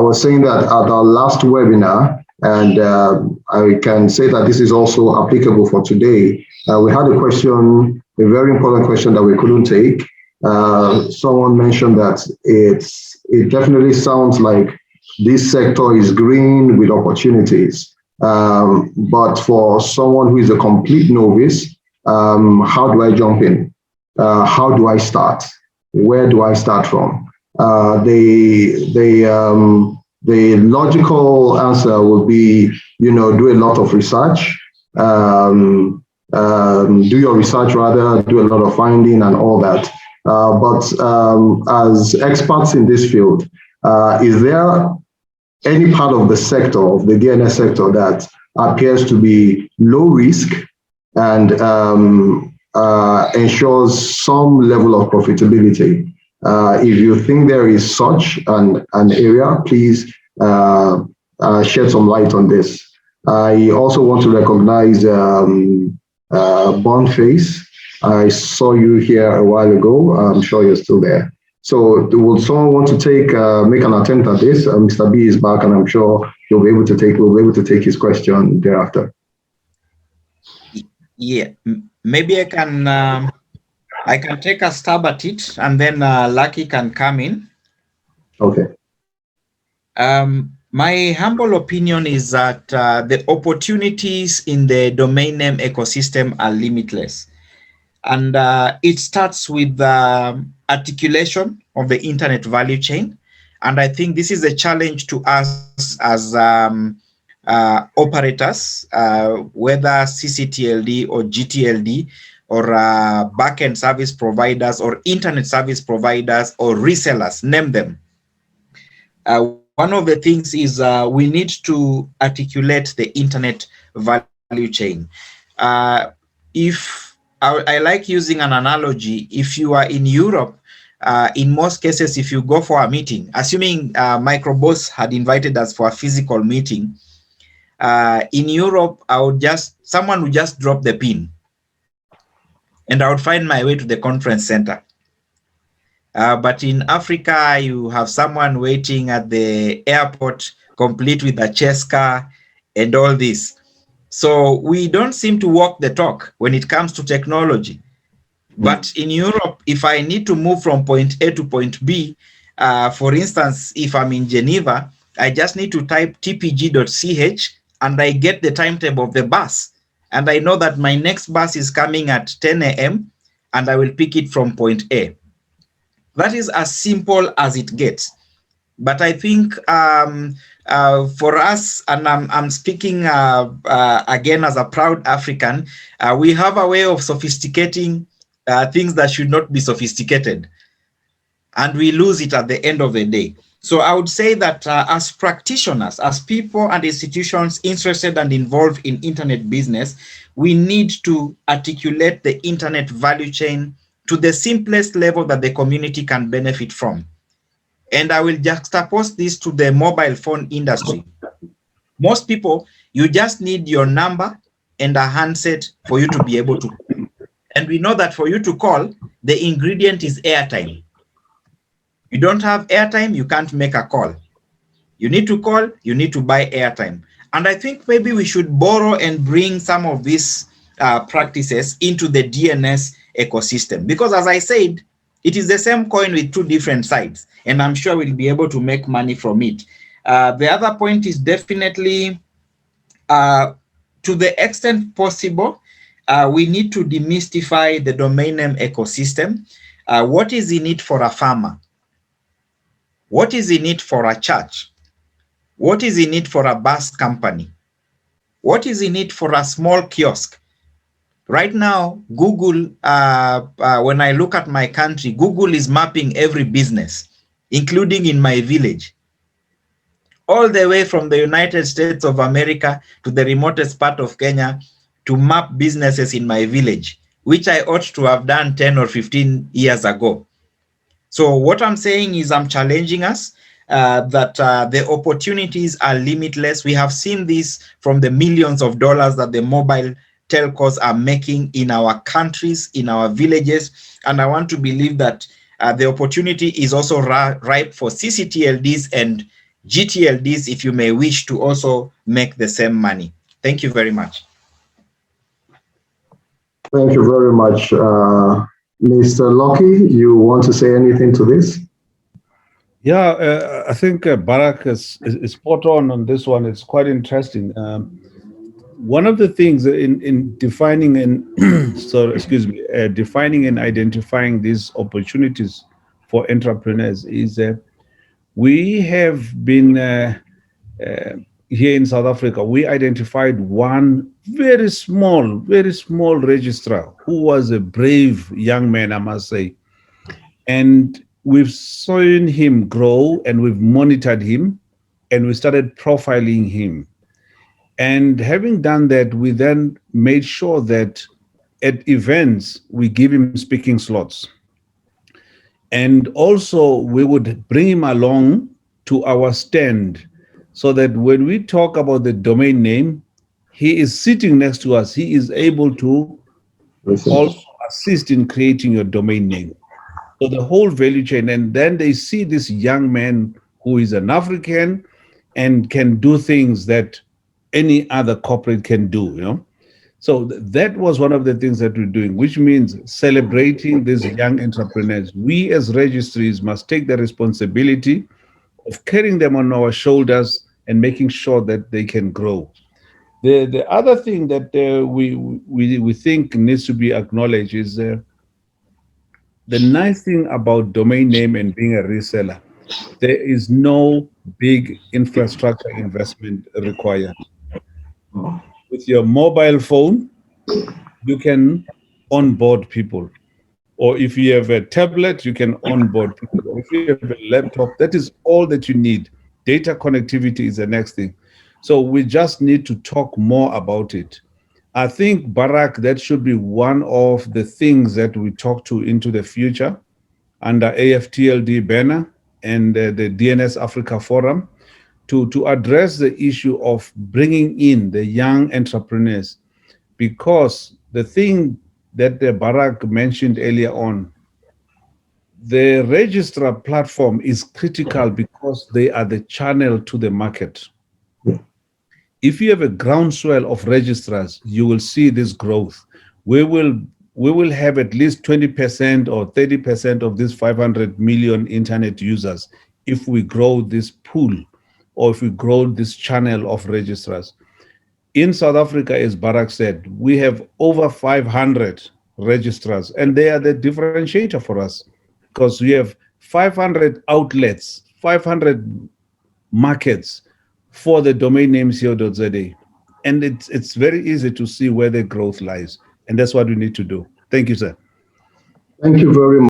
was saying that at our last webinar, and I can say that this is also applicable for today. We had a question, a very important question that we couldn't take. Someone mentioned that it definitely sounds like this sector is green with opportunities. But for someone who is a complete novice, how do I jump in? How do I start? Where do I start from? The logical answer would be, do a lot of research, do your research rather, do a lot of finding and all that. But as experts in this field, is there any part of the sector, of the DNS sector, that appears to be low risk and ensures some level of profitability? If you think there is such an area, please shed some light on this. I also want to recognize Bondface. I saw you here a while ago. I'm sure you're still there. So would someone want to make an attempt at this? Mr. B is back, and I'm sure we'll be able to take his question thereafter. Yeah, maybe I can take a stab at it, and then Lucky can come in. Okay. My humble opinion is that the opportunities in the domain name ecosystem are limitless. And it starts with the articulation of the internet value chain. And I think this is a challenge to us as operators, whether CCTLD or GTLD, or backend service providers, or internet service providers, or resellers, name them. One of the things is we need to articulate the internet value chain. I like using an analogy. If you are in Europe, in most cases, if you go for a meeting, assuming MicroBoss had invited us for a physical meeting, in Europe, someone would just drop the pin, and I would find my way to the conference center. But in Africa, you have someone waiting at the airport, complete with a chess car and all this. So we don't seem to walk the talk when it comes to technology. But in Europe, if I need to move from point A to point B, for instance, if I'm in Geneva, I just need to type tpg.ch and I get the timetable of the bus. And I know that my next bus is coming at 10 a.m. and I will pick it from point A. That is as simple as it gets. But I think for us, and I'm speaking again as a proud African, we have a way of sophisticating things that should not be sophisticated. And we lose it at the end of the day. So I would say that as practitioners, as people and institutions interested and involved in internet business, we need to articulate the internet value chain to the simplest level that the community can benefit from. And I will juxtapose this to the mobile phone industry. Most people, you just need your number and a handset for you to be able to call. And we know that for you to call, the ingredient is airtime. You don't have airtime, you can't make a call. You need to call, you need to buy airtime. And I think maybe we should borrow and bring some of these practices into the DNS ecosystem. Because as I said, it is the same coin with two different sides. And I'm sure we'll be able to make money from it. The other point is definitely, to the extent possible, we need to demystify the domain name ecosystem. What is in it for a farmer? What is in it for a church? What is in it for a bus company? What is in it for a small kiosk? Right now, Google, when I look at my country, Google is mapping every business, including in my village, all the way from the United States of America to the remotest part of Kenya to map businesses in my village, which I ought to have done 10 or 15 years ago. So what I'm saying is I'm challenging us that the opportunities are limitless. We have seen this from the millions of dollars that the mobile telcos are making in our countries, in our villages. And I want to believe that the opportunity is also ripe for CCTLDs and GTLDs if you may wish to also make the same money. Thank you very much. Thank you very much. Mr. Lucky, you want to say anything to this? Yeah, I think Barak is spot on this one. It's quite interesting. One of the things in defining and defining and identifying these opportunities for entrepreneurs is we have been uh, here in South Africa. We identified one very small registrar who was a brave young man, I must say, and we've seen him grow and we've monitored him and we started profiling him. And having done that, we then made sure that at events, we give him speaking slots. And also, we would bring him along to our stand so that when we talk about the domain name, he is sitting next to us. He is able to Listen. also assist in creating your domain name. So the whole value chain, and then they see this young man who is an African and can do things that any other corporate can do, you know. So that was one of the things that we're doing, which means celebrating these young entrepreneurs. We as registries must take the responsibility of carrying them on our shoulders and making sure that they can grow. The other thing that we think needs to be acknowledged is the nice thing about domain name and being a reseller, there is no big infrastructure investment required. With your mobile phone, you can onboard people. Or if you have a tablet, you can onboard people. Or if you have a laptop, that is all that you need. Data connectivity is the next thing. So we just need to talk more about it. I think, Barak, that should be one of the things that we talk to into the future under AFTLD banner and the DNS Africa Forum to address the issue of bringing in the young entrepreneurs. Because the thing that Barak mentioned earlier on, the registrar platform is critical because they are the channel to the market. If you have a groundswell of registrars, you will see this growth. We will have at least 20% or 30% of these 500 million internet users if we grow this pool or if we grow this channel of registrars. In South Africa, as Barak said, we have over 500 registrars, and they are the differentiator for us because we have 500 outlets, 500 markets for the domain name co.za. And it's very easy to see where the growth lies. And that's what we need to do. Thank you, sir. Thank you very much.